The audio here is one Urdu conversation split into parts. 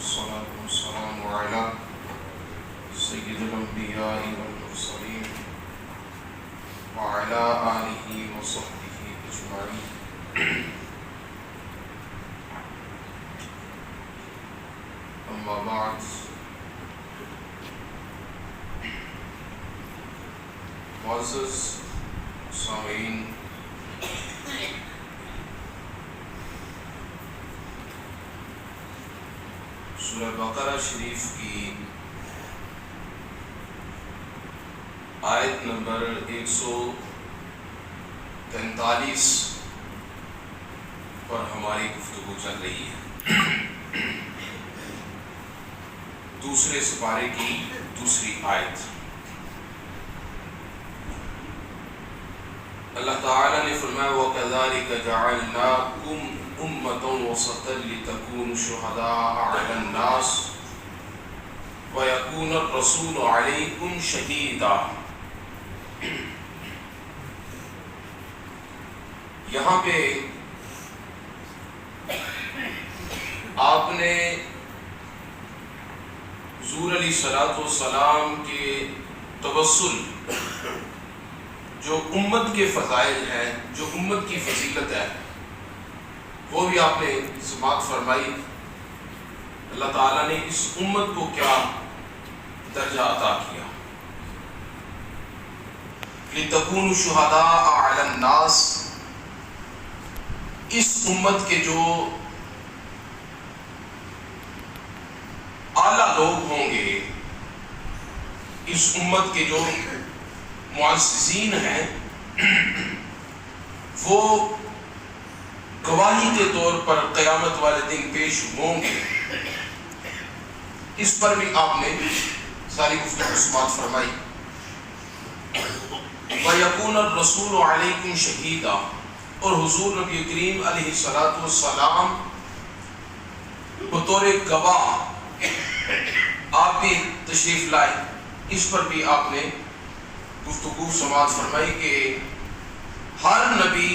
والصلاة والسلام على سيد الأنبياء والمرسلين وعلى آله وصحبه أجمعين. أما بعد، معزز سامعین، سورہ بقرہ شریف کی آیت نمبر 143 پر ہماری گفتگو چل رہی ہے۔ دوسرے سپارے کی دوسری آیت۔ اللہ تعالیٰ نے فرمایا وَكَذَلِكَ جَعَلْنَاكُمْ أُمَّةً وَسَطًا لِتَكُونُوا شُهَدَاءَ عَلَى النَّاسِ وَيَكُونَ الرَّسُولُ عَلَيْكُمْ شَهِيدًا۔ یہاں پہ آپ نے حضور علیہ السلام کے توسل، جو امت کے فضائل ہیں، جو امت کی فضیلت ہے، وہ بھی آپ نے سماعت فرمائی۔ اللہ تعالیٰ نے اس امت کو کیا درجہ عطا کیا؟ لِتَكُونُوا شُهَدَاءَ عَلَى النَّاسِ، اس امت کے جو اعلیٰ لوگ ہوں گے، اس امت کے جو معززین ہیں، وہ گواہی کے طور پر قیامت والے دن پیش ہوں گے۔ اس پر بھی آپ نے ساری گفتگو سماعت فرمائی۔ وَيَكُونَ الرَّسُولُ عَلَيْكُمْ شَهِيدًا، اور حضور نبی کریم علیہ السلام بطور گواہ آپ بھی تشریف لائے۔ اس پر بھی آپ نے گفتگو سماعت فرمائی کہ ہر نبی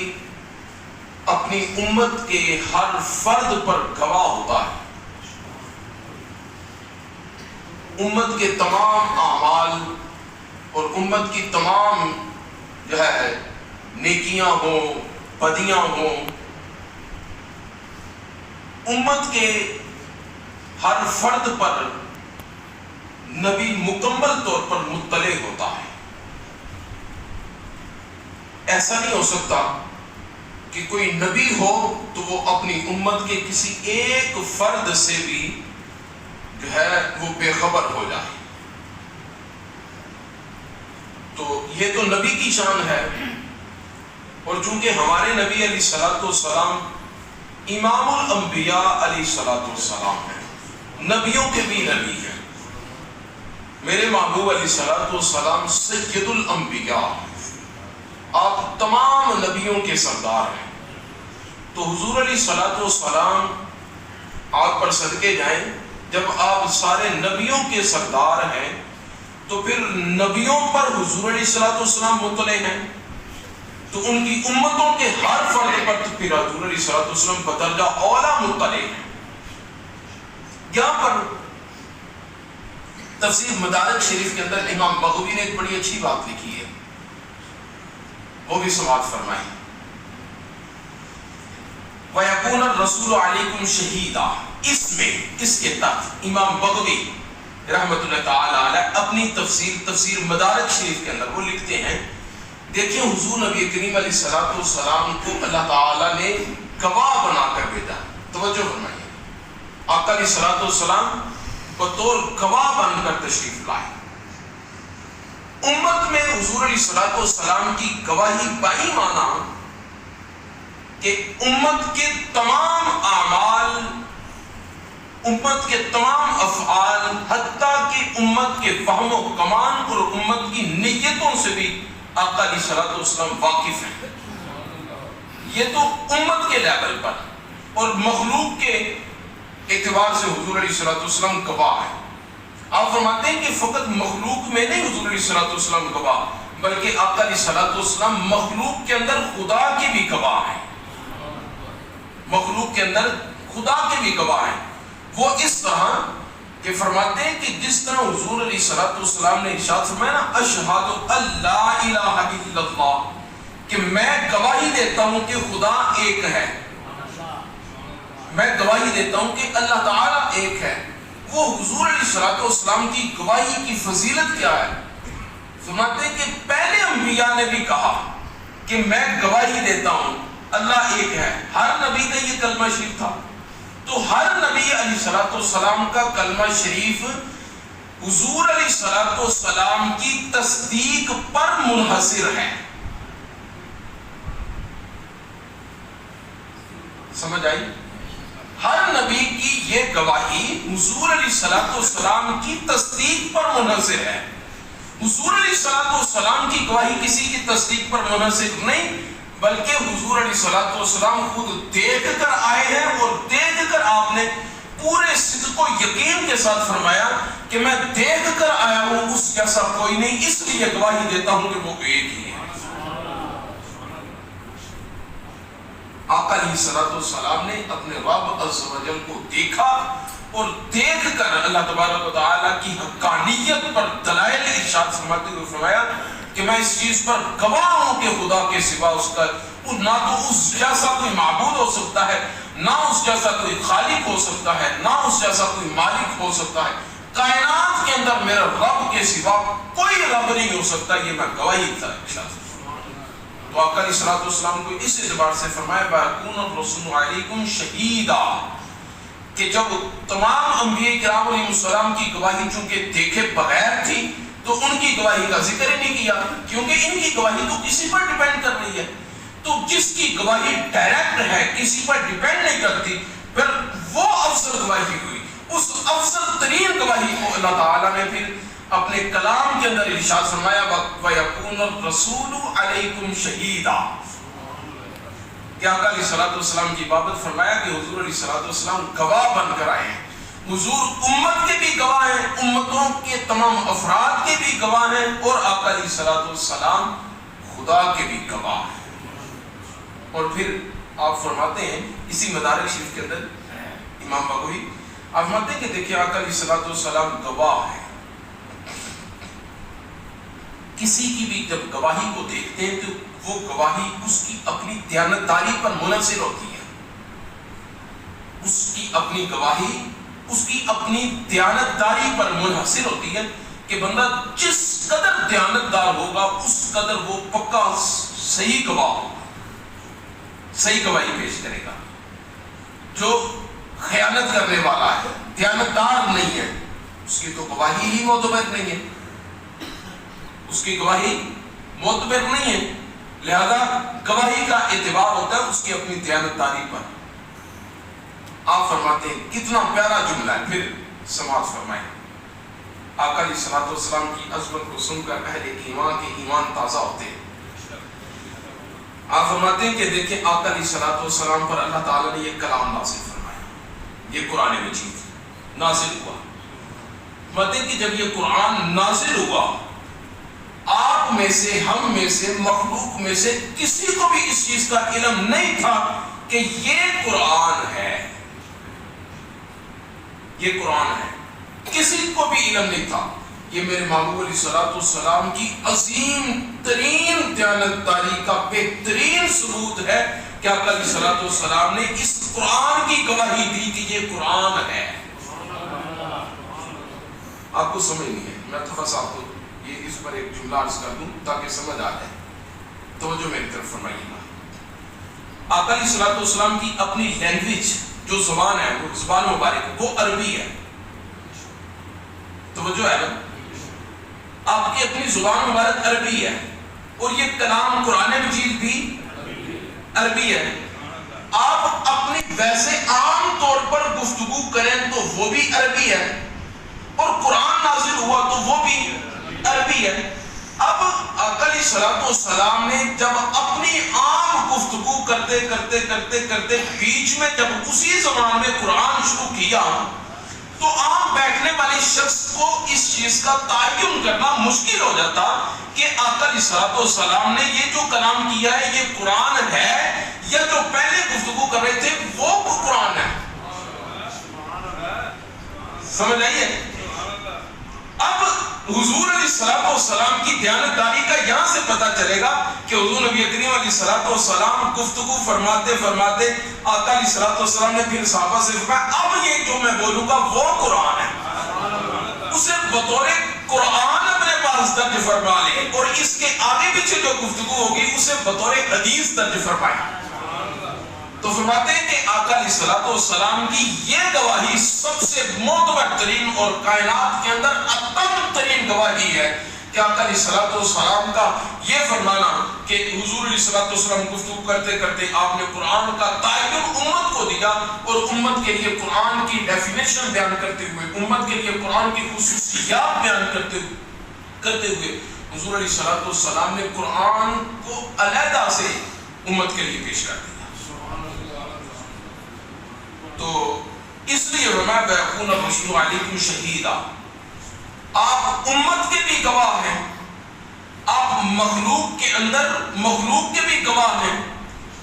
اپنی امت کے ہر فرد پر گواہ ہوتا ہے۔ امت کے تمام اعمال اور امت کی تمام جو ہے نیکیاں ہوں، بدیاں ہوں، امت کے ہر فرد پر نبی مکمل طور پر مطلع ہوتا ہے۔ ایسا نہیں ہو سکتا کہ کوئی نبی ہو تو وہ اپنی امت کے کسی ایک فرد سے بھی جو ہے وہ بے خبر ہو جائے۔ تو یہ تو نبی کی شان ہے، اور چونکہ ہمارے نبی علیہ السلام امام الانبیاء علیہ السلام ہیں، نبیوں کے بھی نبی ہیں، میرے محبوب علیہ السلام سید الانبیاء، آپ تمام نبیوں کے سردار ہیں۔ تو حضور علیہ السلام آپ پر صدقے جائیں، جب آپ سارے نبیوں کے سردار ہیں تو پھر نبیوں پر حضور علیہ السلام مطلع ہیں، تو ان کی امتوں کے ہر فرد پر تو پھر حضور علیہ السلام بدرجہ اولا مطلع ہیں۔ یہاں پر تفسیر مدارک شریف کے اندر امام بغوی نے ایک بڑی اچھی بات لکھی ہے، وہ بھی سماعت فرمائی۔ وَيَكُونَ الرَّسُولُ عَلَيْكُمْ شَهِيدًا، اس میں اس کے تحت امام بغوی رحمۃ اللہ تعالی علیہ اپنی تفسیر مدارک شریف کے اندر وہ لکھتے ہیں، دیکھیں حضور نبی کریم علیہ السلام کو اللہ تعالیٰ نے گواہ بنا کر بھیجا۔ توجہ فرمائیے، آقا علیہ السلام بطور گواہ بن کر تشریف لائے۔ امت میں حضور علیہ السلام کی گواہی بائی مانا کہ امت کے تمام اعمال، امت کے تمام افعال، حتیٰ کہ امت کے فہم و کمان اور امت کی نیتوں سے بھی آقا علیہ السلام واقف ہیں۔ یہ تو امت کے لیول پر، اور مخلوق کے اعتبار سے حضور علیہ السلام گواہ ہے۔ آپ فرماتے ہیں کہ فقط مخلوق میں نہیں حضور علیہ السلام گواہ، بلکہ آقا علیہ السلام مخلوق کے اندر خدا کی بھی گواہ ہیں، مخلوق کے اندر خدا کے بھی گواہ ہیں۔ وہ اس طرح کہ فرماتے ہیں کہ جس طرح حضور علیہ الصلوۃ والسلام نے ارشاد فرمایا نا اشہد اللہ الہ الا اللہ، کہ میں گواہی دیتا ہوں کہ خدا ایک ہے، میں گواہی دیتا ہوں کہ اللہ تعالی ایک ہے، وہ حضور علیہ الصلوۃ والسلام کی گواہی کی فضیلت کیا ہے؟ فرماتے ہیں کہ پہلے انبیاء نے بھی کہا کہ میں گواہی دیتا ہوں اللہ ایک ہے، ہر نبی کا یہ کلمہ شریف تھا، تو ہر نبی علیہ الصلوۃ والسلام کا کلمہ شریف حضور علیہ الصلوۃ والسلام کی تصدیق پر منحصر ہے۔ سمجھ آئی؟ ہر نبی کی یہ گواہی حضور علیہ الصلوۃ والسلام کی تصدیق پر منحصر ہے۔ حضور علیہ الصلوۃ والسلام کی گواہی کسی کی تصدیق پر منحصر نہیں، بلکہ حضور علیہ الصلوۃ والسلام خود دیکھ کر آئے ہیں، اور دیکھ کر آپ نے پورے صدق و یقین کے ساتھ فرمایا کہ میں دیکھ کر آیا ہوں، اس جیسا کوئی نہیں، اس لیے گواہی دیتا ہوں کہ وہ ایک ہی ہے۔ آقا علیہ الصلوۃ والسلام نے اپنے رب عز و جل کو دیکھا، اور دیکھ کر اللہ تبارک و تعالیٰ کی حقانیت پر دلائل ارشاد فرماتے ہوئے فرمایا کہ میں اس چیز پر گواہ ہوں کہ خدا کے سوا اس کا نہ تو اس جیسا کوئی معبود ہو سکتا ہے، نہ اس جیسا کوئی خالق ہو سکتا ہے، نہ اس جیسا کوئی مالک ہو سکتا ہے، کائنات کے اندر میرا رب کے سوا کوئی رب نہیں ہو سکتا، یہ میں گواہی تھا۔ تو آقا علیہ الصلوۃ والسلام کو اس اعتبار سے فرمایا وَيَكُونَ الرَّسُولُ عَلَيْكُمْ شَهِيدًا، کہ جب تمام انبیاء کرام علیہ السلام کی گواہی چونکہ دیکھے بغیر تھی تو ان کی گواہی کا ذکر ہی نہیں کیا، کیونکہ ان کی گواہی تو کسی پر ڈیپینڈ کر رہی ہے، تو جس کی گواہی ڈائریکٹ ہے کسی پر ڈیپینڈ نہیں کرتی، پھر وہ افضل گواہی ہوئی، اس افضل ترین گواہی کو اللہ تعالیٰ نے پھر اپنے کلام کے اندر ارشاد فرمایا وَيَكُونَ الرَّسُولُ عَلَيْكُمْ شَهِيدًا، کہ آقا علیہ الصلوۃ والسلام کی بابت فرمایا کہ حضور علیہ الصلوۃ والسلام گواہ بن کر آئے ہیں، حضور امت کے بھی گواہ ہیں، امتوں کے تمام افراد کے بھی گواہ ہیں، اور آقا علیہ الصلوۃ والسلام خدا کے بھی گواہ ہیں۔ اور پھر آپ فرماتے ہیں اسی مدارک شریف کے اندر امام بغوی آپ فرماتے ہیں کہ دیکھیں آقا علیہ الصلوۃ والسلام گواہ ہیں، کسی کی بھی جب گواہی کو دیکھتے ہیں تو وہ گواہی اس کی اپنی دیانتداری پر منحصر ہوتی ہے، اس کی اپنی گواہی اس کی اپنی دیانتداری پر منحصر ہوتی ہے کہ بندہ جس قدر دیانتدار ہوگا اس قدر وہ پکا صحیح گواہ ہوگا، صحیح گواہی پیش کرے گا۔ جو خیانت کرنے والا ہے، دیانتدار نہیں ہے، اس کی تو گواہی ہی معتبر نہیں ہے، اس کی گواہی معتبر نہیں ہے، لہذا گواہی کا اعتبار ہوتا ہے اس کی اپنی دیانتداری پر۔ آپ فرماتے ہیں کتنا پیارا جملہ ہے، پھر سماعت فرمائیں، آقا علیہ الصلوۃ والسلام کی عظمت کو سن کر اہل ایمان کے ایمان تازہ ہوتے ہیں۔ آپ فرماتے ہیں کہ دیکھیں آقا علیہ الصلوۃ والسلام پر اللہ تعالیٰ نے یہ کلام نازل فرمایا، یہ قرآن مجید نازل ہوا۔ فرماتے ہیں کہ جب یہ قرآن نازل ہوا آپ میں سے، ہم میں سے، مخلوق میں سے کسی کو بھی اس چیز کا علم نہیں تھا کہ یہ قرآن ہے، یہ قرآن ہے، کسی کو بھی علم نہیں تھا۔ یہ میرے محبوب علیہ الصلوۃ والسلام کی عظیم ترین دیانتداری کا بہترین ثبوت ہے کہ آقا علیہ الصلوۃ والسلام نے اس قرآن کی گواہی دی کہ یہ قرآن ہے۔ آپ کو سمجھ نہیں ہے، میں تھوڑا سا آپ کو یہ اس پر ایک جملہ عرض کر دوں تاکہ سمجھ آ جائے، توجہ میری طرف فرمائیے گا۔ آقا علیہ الصلوۃ والسلام کی اپنی لینگویج جو زبان ہے، وہ زبان مبارک، وہ عربی ہے، توجہ ہے نا، آپ کی اپنی زبان مبارک عربی ہے، اور یہ کلام قرآن مجید بھی عربی ہے۔ آپ اپنی ویسے عام طور پر گفتگو کریں تو وہ بھی عربی ہے، اور قرآن نازل ہوا تو وہ بھی عربی ہے۔ اب آقا علیہ الصلوۃ والسلام نے جب اپنی عام گفتگو کرتے کرتے کرتے کرتے بیچ میں جب اسی زبان میں قرآن شروع کیا تو عام بیٹھنے والے شخص کو اس چیز کا تعین کرنا مشکل ہو جاتا کہ آقا علیہ الصلوۃ والسلام نے یہ جو کلام کیا ہے یہ قرآن ہے یا جو پہلے گفتگو کر رہے تھے وہ قرآن ہے۔ سمجھ آئیے؟ اب حضور علیہ السلام کی دیانتداری کا یہاں سے پتہ چلے گا کہ حضور نبی کریم علیہ السلام گفتگو فرماتے فرماتے آقا علیہ السلام نے پھر صحابہ سے فرمایا اب یہ جو میں بولوں گا وہ قرآن ہے، اسے بطور قرآن اپنے پاس درج فرما لیں، اور اس کے آگے پیچھے جو گفتگو ہوگی اسے بطور حدیث درج فرمائیں۔ تو فرماتے ہیں کہ آقا علیہ السلام کی یہ گواہی سب سے معتبر ترین اور کائنات کے اندر اتم ترین گواہی ہے کہ آقا علیہ السلام کا یہ فرمانا کہ حضور علیہ السلام گفتگو کرتے کرتے آپ نے قرآن کا تعین امت کو دیا، اور امت کے لیے قرآن کی ڈیفینیشن بیان کرتے ہوئے، امت کے لیے قرآن کی خصوصیات بیان کرتے ہوئے حضور علیہ السلام نے قرآن کو علیحدہ سے امت کے لیے پیش کر دیا۔ تو اس لیے فرمایا بَيَكُونَ الرَّسُولُ عَلَيْكُمْ شَهِيدًا، آپ امت کے بھی گواہ ہیں، آپ مخلوق کے بھی گواہ ہیں،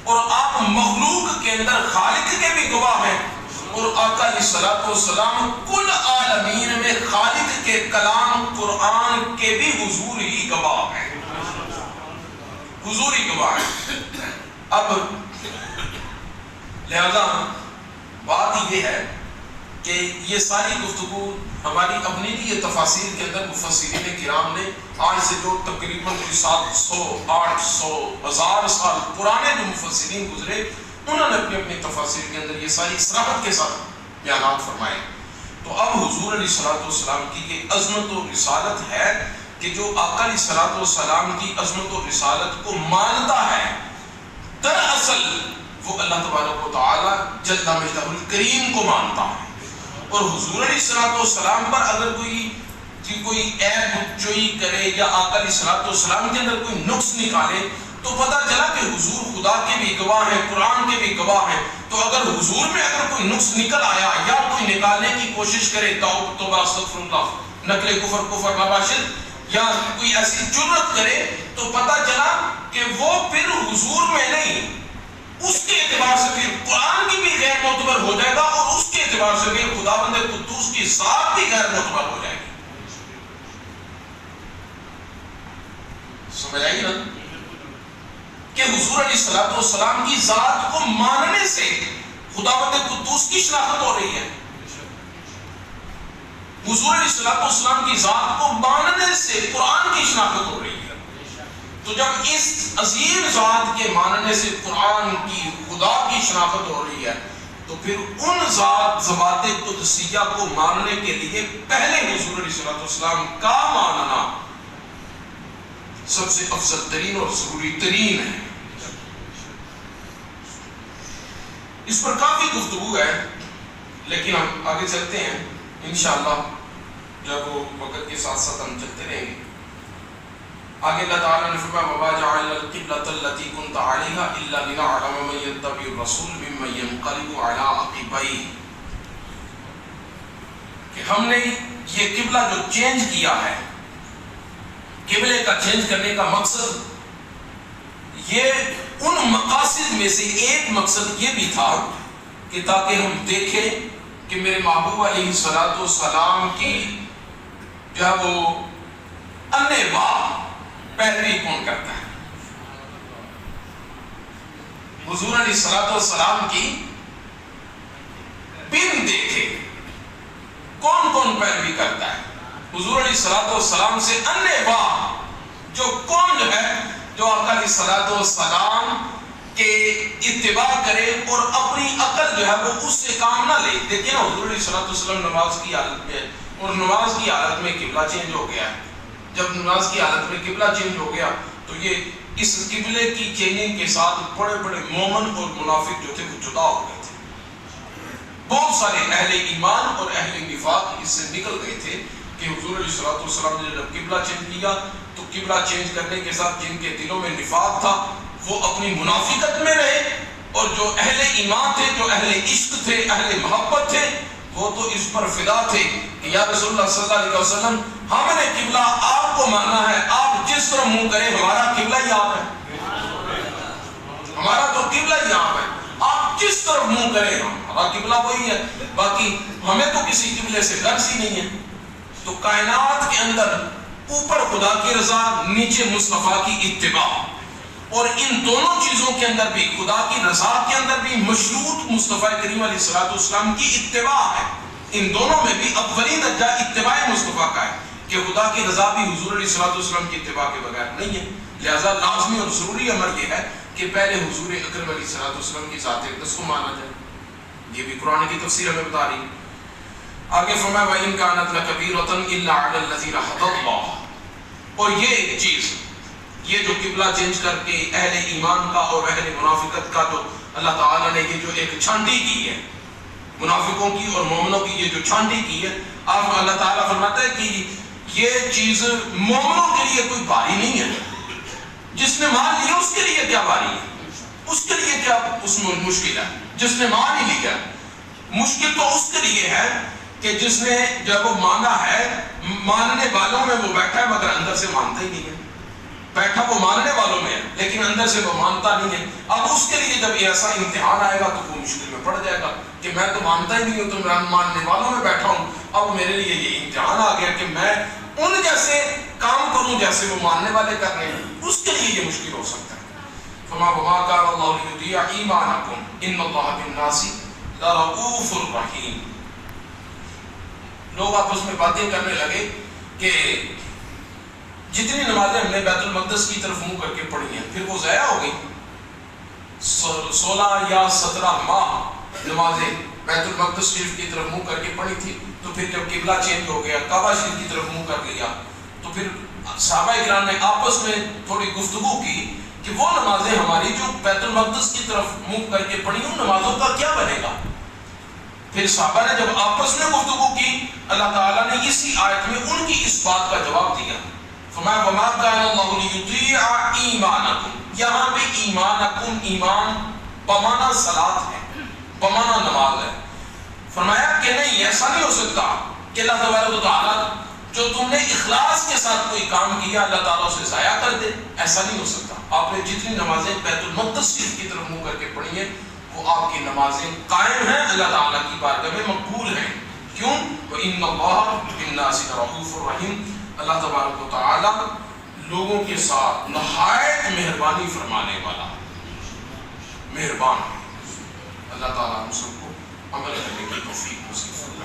اور آپ مخلوق کے اندر خالق کے بھی گواہ ہیں، اور آقا علیہ السلام کل عالمین میں خالق کے کلام قرآن کے بھی حضور ہی گواہ ہیں، حضور ہی گواہ ہیں۔ اب لہذا بات یہ ہے کہ یہ ساری گفتگو ہماری اپنی بھی یہ تفاسیر کے اندر مفسرین کرام نے آج سے جو تقریباً 700 800 1000 سال پرانے جو مفسرین گزرے، انہوں نے اپنی اپنی تفاسیر کے اندر یہ ساری صراحت کے ساتھ بیانات فرمائے۔ تو اب حضور علیہ السلام کی یہ عظمت و رسالت ہے کہ جو آقا علیہ السلام کی عظمت و رسالت کو مانتا ہے، دراصل وہ اللہ تبارک و تعالی جل مجدہ الکریم کو مانتا ہے، اور حضور علیہ السلام پر اگر کوئی عیب جوئی کرے یا آقا علیہ السلام کے اندر کوئی نقص نکالے تو پتہ چلا کہ حضور خدا کے بھی گواہ ہیں، قرآن کے بھی گواہ ہیں۔ تو اگر حضور میں اگر کوئی نقص نکل آیا یا کوئی نکالنے کی کوشش کرے توبہ استغفر اللہ، نقل کفر نباشد، یا کوئی ایسی جرت کرے تو پتہ چلا کہ وہ پھر حضور میں نہیں، اس کے اعتبار سے پھر قرآن کی بھی غیر معتبر ہو جائے گا، اور اس کے اعتبار سے پھر خداوند قدوس کی ذات بھی غیر معتبر ہو جائے گی۔ سمجھ آئی نا کہ حضور علیہ السلام کی ذات کو ماننے سے خداوند قدوس کی شناخت ہو رہی ہے، حضور علیہ السلام کی ذات کو ماننے سے قرآن کی شناخت ہو رہی ہے۔ تو جب اس عظیم ذات کے ماننے سے قرآن کی خدا کی شناخت ہو رہی ہے، تو پھر ان ذوات قدسیہ کو ماننے کے لیے پہلے حضور علیہ السلام کا ماننا سب سے افضل ترین اور ضروری ترین ہے۔ اس پر کافی گفتگو ہے، لیکن ہم آگے چلتے ہیں انشاءاللہ، جب وہ وقت کے ساتھ ساتھ ہم چلتے رہیں گے۔ آگے اللہ تعالیٰ نے فرمایا وَمَا جَعَلْنَا الْقِبْلَةَ الَّتِي كُنْتَ عَلَيْهَا إِلَّا لِنَعْلَمَ مَن يَتَّبِعُ الرَّسُولَ مِمَّن يَنقَلِبُ عَلَىٰ عَقِبَيْهِ، کہ ہم نے یہ قبلہ جو چینج کیا ہے، قبلے کا چینج کرنے کا مقصد یہ ان مقاصد میں سے ایک مقصد یہ بھی تھا کہ تاکہ ہم دیکھیں کہ میرے محبوب علیہ السلام کی جو ہے وہ انواع پیروی کون کرتا ہے، حضور علیہ السلام کی بن دیکھے کون کون پیروی کرتا ہے، حضور علیہ السلام سے انواع جو کون ہے جو آقا علیہ السلام کے اتباع کرے اور اپنی عقل جو ہے وہ اس سے کام نہ لے۔ دیکھیں نا حضور علیہ السلام نماز کی حالت میں، اور نماز کی حالت میں قبلہ چینج ہو گیا ہے، جب نماز کی حالت میں قبلہ چینج ہو گیا تو یہ اس قبلے کی چینجنگ کے ساتھ بڑے بڑے مومن اور منافق جو تھے وہ جدا ہو گئے تھے، بہت سارے اہل ایمان اور اہل نفاق اس سے نکل گئے تھے کہ حضور علیہ السلام نے جب قبلہ چینج کیا تو قبلہ چینج کرنے کے ساتھ جن کے دلوں میں نفاق تھا وہ اپنی منافقت میں رہے، اور جو اہل ایمان تھے، جو اہل عشق تھے، اہل محبت تھے، وہ تو اس پر فدا تھے کہ یا رسول اللہ صلی اللہ علیہ وسلم ہم نے قبلہ آپ کو ماننا ہے، آپ جس طرح منہ کریں ہمارا قبلہ ہی آپ ہے، ہمارا تو قبلہ ہی آپ ہے، آپ آپ جس طرف منہ کریں ہمارا قبلہ وہی ہے، باقی ہمیں تو کسی قبلے سے غرض ہی نہیں ہے۔ تو کائنات کے اندر اوپر خدا کی رضا، نیچے مصطفیٰ کی اتباع، اور ان دونوں چیزوں کے اندر بھی، خدا کی رضا کے اندر بھی مشروط مصطفیٰ کریم علیہ الصلوۃ والسلام کی اتباع ہے۔ ان دونوں میں بھی اولین درجہ اتباع مصطفیٰ کا ہے کہ خدا کی رضا بھی حضور علیہ الصلوۃ والسلام کی اتباع کے بغیر نہیں ہے۔ لہذا لازمی اور ضروری امر یہ ہے کہ پہلے حضور اکرم علیہ الصلوۃ والسلام کی ذات اقدس کو مانا جائے۔ یہ بھی قرآن کی تفسیر ہمیں بتا رہی ہے۔ آگے فرمایا وَإِن كَانَتْ لَكَبِيرَةً إِلَّا عَلَى الَّذِينَ هَدَى اللَّهُ، اور یہ ایک چیز، یہ جو قبلہ چینج کر کے اہل ایمان کا اور اہل منافقت کا جو اللہ تعالیٰ نے یہ جو ایک چھانٹی کی ہے، منافقوں کی اور مومنوں کی یہ جو چھانٹی کی ہے، آپ اللہ تعالیٰ فرماتا ہے کہ یہ چیز مومنوں کے لیے کوئی بھاری نہیں ہے۔ جس نے مان لیا اس کے لیے کیا بھاری ہے، اس کے لیے کیا اس میں مشکل ہے؟ جس نے مان ہی لیا، مشکل تو اس کے لیے ہے کہ جس نے جب وہ مانا ہے، ماننے والوں میں وہ بیٹھا ہے مگر اندر سے مانتا ہی نہیں ہے۔ بیٹھا وہ ماننے والوں میں ہے لیکن اندر سے وہ مانتا نہیں ہے۔ اب اس کے لیے جب ایسا امتحان آئے گا تو وہ مشکل میں پڑ جائے گا کہ میں تو مانتا ہی نہیں ہوں، تو میں ماننے والوں میں بیٹھا ہوں، اب میرے لیے یہ امتحان آ گیا کہ میں ان جیسے کام کروں جیسے وہ ماننے والے کر رہے ہیں، اس کے لیے یہ مشکل ہو سکتا ہے۔ فما وما كان الله ليضيع ايمانكم ان الله بالناس لرؤوف رحيم۔ لوگ آپس میں باتیں کرنے لگے کہ جتنی نمازیں ہم نے بیت المقدس کی طرف منہ کر کے پڑھی ہیں پھر وہ ضائع ہو گئی۔ 16 یا 17 ماہ نمازیں بیت المقدس شریف کی طرف منہ کر کے پڑھی تھی، تو پھر جب قبلہ چینج ہو گیا، کعبہ شریف کی طرف منہ کر لیا، تو پھر صحابہ کرام نے آپس میں تھوڑی گفتگو کی کہ وہ نمازیں ہماری جو بیت المقدس کی طرف منہ کر کے پڑھی ان نمازوں کا کیا بنے گا۔ پھر صحابہ نے جب آپس میں گفتگو کی، اللہ تعالیٰ نے اسی آیت میں ان کی اس بات کا جواب دیا۔ فرمایا وما كان الله ليضيع ایمانکم، یہاں پہ ایمانکم، ایمان بمانا صلاۃ ہے، بمانا نماز ہے۔ فرمایا کہ نہیں، ایسا نہیں ہو سکتا کہ اللہ تبارک و تعالیٰ جو تم نے اخلاص کے ساتھ کوئی کام کیا اللہ تعالیٰ اسے ضائع کر دے، ایسا نہیں ہو سکتا۔ آپ نے جتنی نمازیں بیت المقدس شریف کی طرف منہ کر کے پڑھی ہیں وہ آپ کی نمازیں قائم ہیں، اللہ تعالیٰ کی بارگاہ میں مقبول ہیں۔ کیوں؟ وَإِنَّ اللَّهَ بِالنَّاسِ لَرَءُوفٌ رَحِيمٌ، اللہ تبارک و تعالیٰ لوگوں کے ساتھ نہایت مہربانی فرمانے والا، مہربان۔ اللہ تعالیٰ ہم سب کو عمل کرنے کی توفیق نصیب فرمائے۔